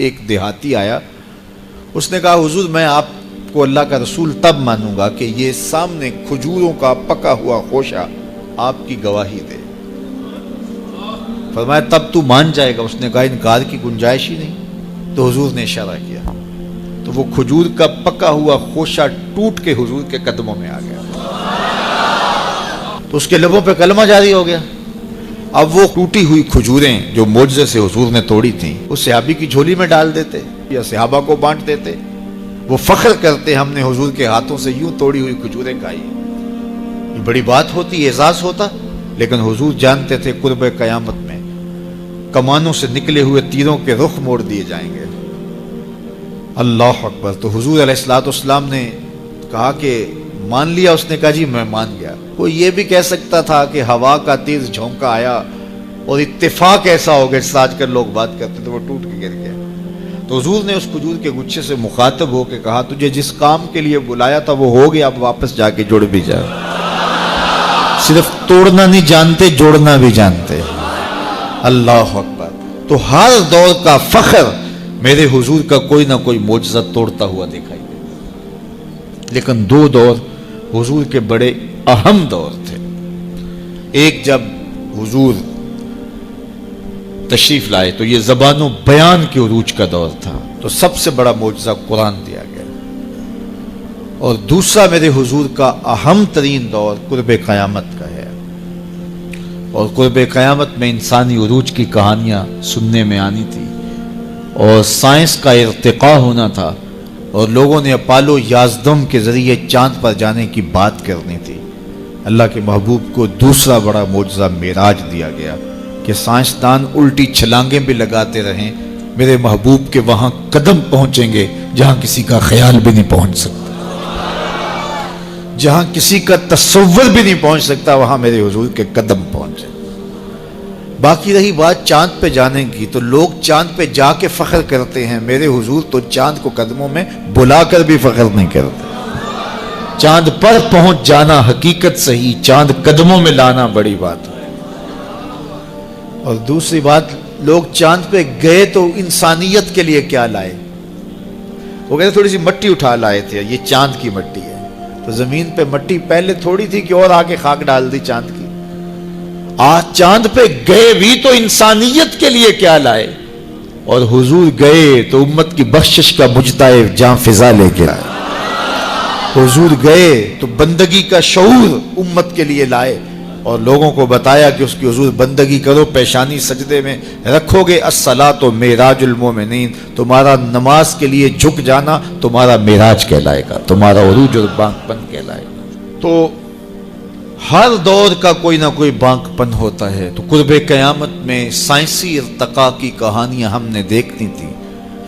ایک دیہاتی آیا, اس نے کہا حضور میں آپ کو اللہ کا رسول تب مانوں گا کہ یہ سامنے کھجوروں کا پکا ہوا خوشہ آپ کی گواہی دے. فرمایا تب تو مان جائے گا؟ اس نے کہا انکار کی گنجائش ہی نہیں. تو حضور نے اشارہ کیا تو وہ کھجور کا پکا ہوا خوشہ ٹوٹ کے حضور کے قدموں میں آ گیا, تو اس کے لبوں پہ کلمہ جاری ہو گیا. اب وہ ٹوٹی ہوئی کھجوریں جو معجزے سے حضور نے توڑی تھیں اس صحابی کی جھولی میں ڈال دیتے یا صحابہ کو بانٹ دیتے. وہ فخر کرتے ہم نے حضور کے ہاتھوں سے یوں توڑی ہوئی کھجوریں کھائی. یہ بڑی بات ہوتی, اعزاز ہوتا, لیکن حضور جانتے تھے قرب قیامت میں کمانوں سے نکلے ہوئے تیروں کے رخ موڑ دیے جائیں گے. اللہ اکبر. تو حضور علیہ الصلوۃ والسلام نے کہا کہ مان لیا؟ اس نے کہا جی میں مان گیا. کوئی یہ بھی کہہ سکتا تھا کہ ہوا کا تیز جھونکا آیا اور اتفاق ایسا ہو گیا, جس آج کل لوگ بات کرتے تو وہ ٹوٹ کے گر گیا. تو حضور نے اس کھجور کے گچھے سے مخاطب ہو کے کہا تجھے جس کام کے لیے بلایا تھا وہ ہو گیا, اب واپس جا کے جڑ بھی جا. صرف توڑنا نہیں جانتے, جوڑنا بھی جانتے. اللہ اکبر. تو ہر دور کا فخر میرے حضور کا کوئی نہ کوئی معجزہ توڑتا ہوا دکھائی دے. لیکن دو دور حضور کے بڑے اہم دور تھے. ایک جب حضور تشریف لائے تو یہ زبان و بیان کے عروج کا دور تھا, تو سب سے بڑا معجزہ قرآن دیا گیا. اور دوسرا میرے حضور کا اہم ترین دور قرب قیامت کا ہے. اور قرب قیامت میں انسانی عروج کی کہانیاں سننے میں آنی تھی, اور سائنس کا ارتقاء ہونا تھا, اور لوگوں نے اپالو 11 کے ذریعے چاند پر جانے کی بات کرنی تھی. اللہ کے محبوب کو دوسرا بڑا معجزہ معراج دیا گیا کہ سائنسدان الٹی چھلانگیں بھی لگاتے رہیں, میرے محبوب کے وہاں قدم پہنچیں گے جہاں کسی کا خیال بھی نہیں پہنچ سکتا, جہاں کسی کا تصور بھی نہیں پہنچ سکتا, وہاں میرے حضور کے قدم پہنچے. باقی رہی بات چاند پہ جانے کی, تو لوگ چاند پہ جا کے فخر کرتے ہیں, میرے حضور تو چاند کو قدموں میں بلا کر بھی فخر نہیں کرتے. چاند پر پہنچ جانا حقیقت صحیح, چاند قدموں میں لانا بڑی بات ہے. اور دوسری بات, لوگ چاند پہ گئے تو انسانیت کے لیے کیا لائے؟ وہ کہتے تھوڑی سی مٹی اٹھا لائے تھے, یہ چاند کی مٹی ہے. تو زمین پہ مٹی پہلے تھوڑی تھی کہ اور آگے خاک ڈال دی چاند کی. آج چاند پہ گئے بھی تو انسانیت کے لیے کیا لائے, اور حضور گئے تو امت کی بخشش کا مجتاع جاں فضا لے کے آئے. حضور گئے تو بندگی کا شعور امت کے لیے لائے, اور لوگوں کو بتایا کہ اس کی حضور بندگی کرو, پیشانی سجدے میں رکھو گے, الصلاۃ معراج المومنین, تمہارا نماز کے لیے جھک جانا تمہارا معراج کہلائے گا, تمہارا عروج اور بانک پن کہلائے گا. تو ہر دور کا کوئی نہ کوئی بانک پن ہوتا ہے. تو قرب قیامت میں سائنسی ارتقاء کی کہانیاں ہم نے دیکھنی تھی,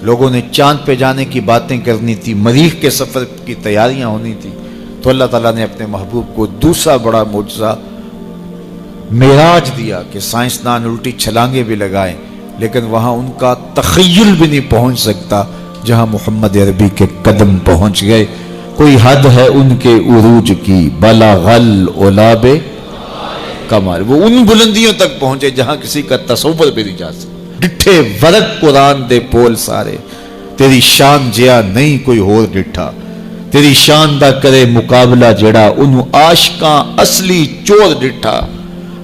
لوگوں نے چاند پہ جانے کی باتیں کرنی تھی, مریخ کے سفر کی تیاریاں ہونی تھی. تو اللہ تعالیٰ نے اپنے محبوب کو دوسرا بڑا معجزہ معراج دیا کہ سائنسدان الٹی چھلانگیں بھی لگائیں, لیکن وہاں ان کا تخیل بھی نہیں پہنچ سکتا جہاں محمد عربی کے قدم پہنچ گئے. کوئی حد ہے ان کے عروج کی, بلغل اولاب کمال, وہ ان بلندیوں تک پہنچے جہاں کسی کا تصور بھی نہیں جا سکتا. ڈٹھے ورق قرآن دے پول سارے, تیری شان جیا نہیں کوئی ہور ڈٹھا, تیری شان دا کرے مقابلہ جڑا انہوں عاشقاں اصلی چور ڈٹھا.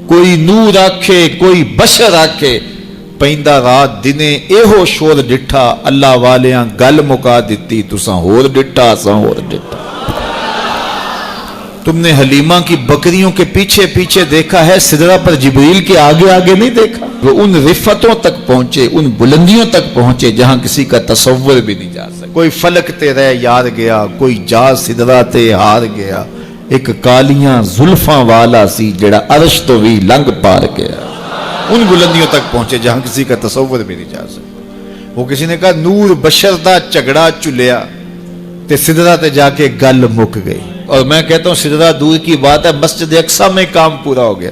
کوئی نور آکھے کوئی بشر آکھے, پیندا رات دنے ایہو شور ڈٹھا, اللہ والیاں گل مکا دیتی تساں ہور ڈٹھا اساں ہور ڈٹھا. تم نے حلیمہ کی بکریوں کے پیچھے پیچھے دیکھا ہے, سدرہ پر جبریل کے آگے آگے نہیں دیکھا. وہ ان رفتوں تک پہنچے, ان بلندیوں تک پہنچے جہاں کسی کا تصور بھی نہیں جا سکتا. کوئی فلک تے رہ یار گیا, کوئی جا سدرہ تے ہار گیا, ایک کالیاں زلفاں والا سی جڑا عرش تو بھی لنگ پار گیا. ان بلندیوں تک پہنچے جہاں کسی کا تصور بھی نہیں جا سکتا. وہ کسی نے کہا نور بشر دا جھگڑا چلیا تے سدرہ تے جا کے گل مک گئی. اور میں کہتا ہوں سدرہ دور کی بات ہے, مسجد اقصیٰ میں کام پورا ہو گیا.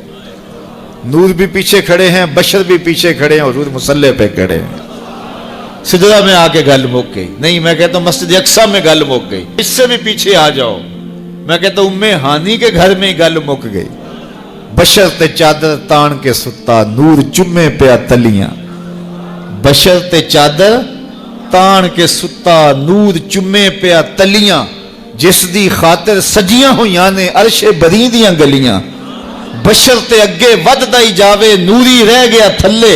نور بھی پیچھے کھڑے ہیں, بشر بھی پیچھے کھڑے ہیں, حضور مصلی پہ کھڑے ہیں. سدرہ میں آ کے گل مک گئی. نہیں, میں کہتا ہوں مسجد اقصیٰ میں گل مک گئی. اس سے بھی پیچھے آ جاؤ, میں کہتا ہوں ام ہانی کے گھر میں گل مک گئی. بشر تے چادر تان کے ستا, نور چمے پیا تلیاں. بشر تے چادر تان کے ستا نور چمے پیا تلیاں جس دی خاطر سجیاں ہویاں نے عرش بری دیاں گلیاں بشر تے اگے وددا ہی جاوے نوری رہ گیا تھلے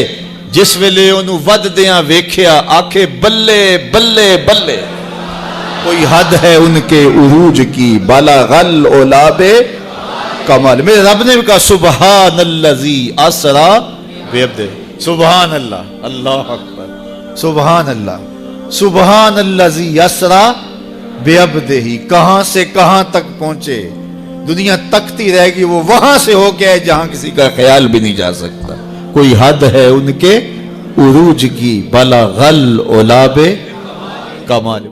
جس ویلے انہوں ود دیاں ویکھیا آکھے بلے بلے بلے کوئی حد ہے ان کے عروج کی بالا غل اولاب کمال میرے رب نے کہا سبحان اللذی اسرا بعبدہ سبحان اللہ اللہ اکبر سبحان اللذی اسرا بعبدہ کہاں سے کہاں تک پہنچے دنیا تکتی رہ گی وہ وہاں سے ہو گیا ہے جہاں کسی کا خیال بھی نہیں جا سکتا کوئی حد ہے ان کے عروج کی بلغ الاولاب کمال